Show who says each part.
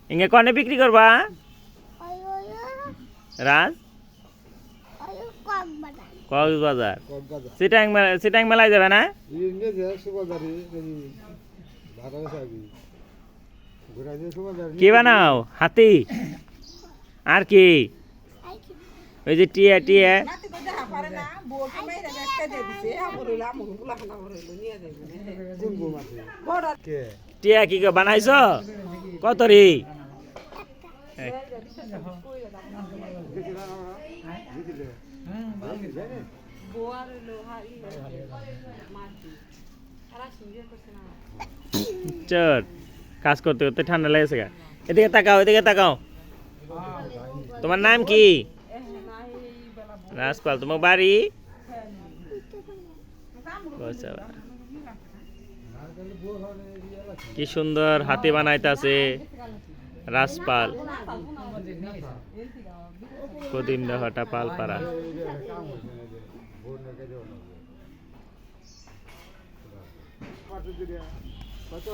Speaker 1: ইঙ্গে কনে বিক্রি করবা রাজ কক্সবাজার সিটাং মেলায় যাবে না কি বানাও হাতি আর কি ওই যে টিয়া টিয়া টিয়া কি বানাইছ কত রে চল কাজ করতে করতে ঠান্ডা লেগেছে গা এদিকে তাকাও তোমার নাম কি রাজপাল তোমার বাড়ি কি সুন্দর হাতি বানাইতাছে রাজপাল কদিন হটা পালপাড়া
Speaker 2: কত